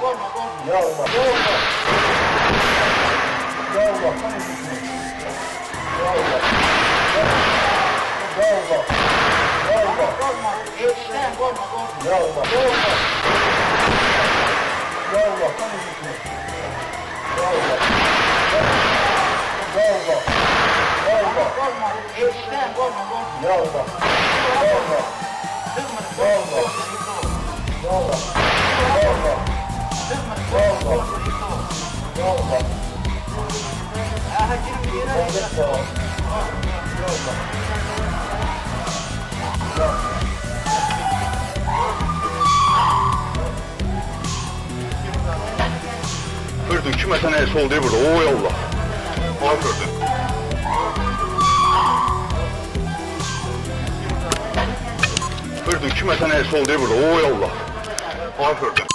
Yallah. Yallah. Gördün ki məsələn sol deyir burada. O yallah. Bax gördün. Gördün ki məsələn sol deyir burada. O yallah. Bax gördün.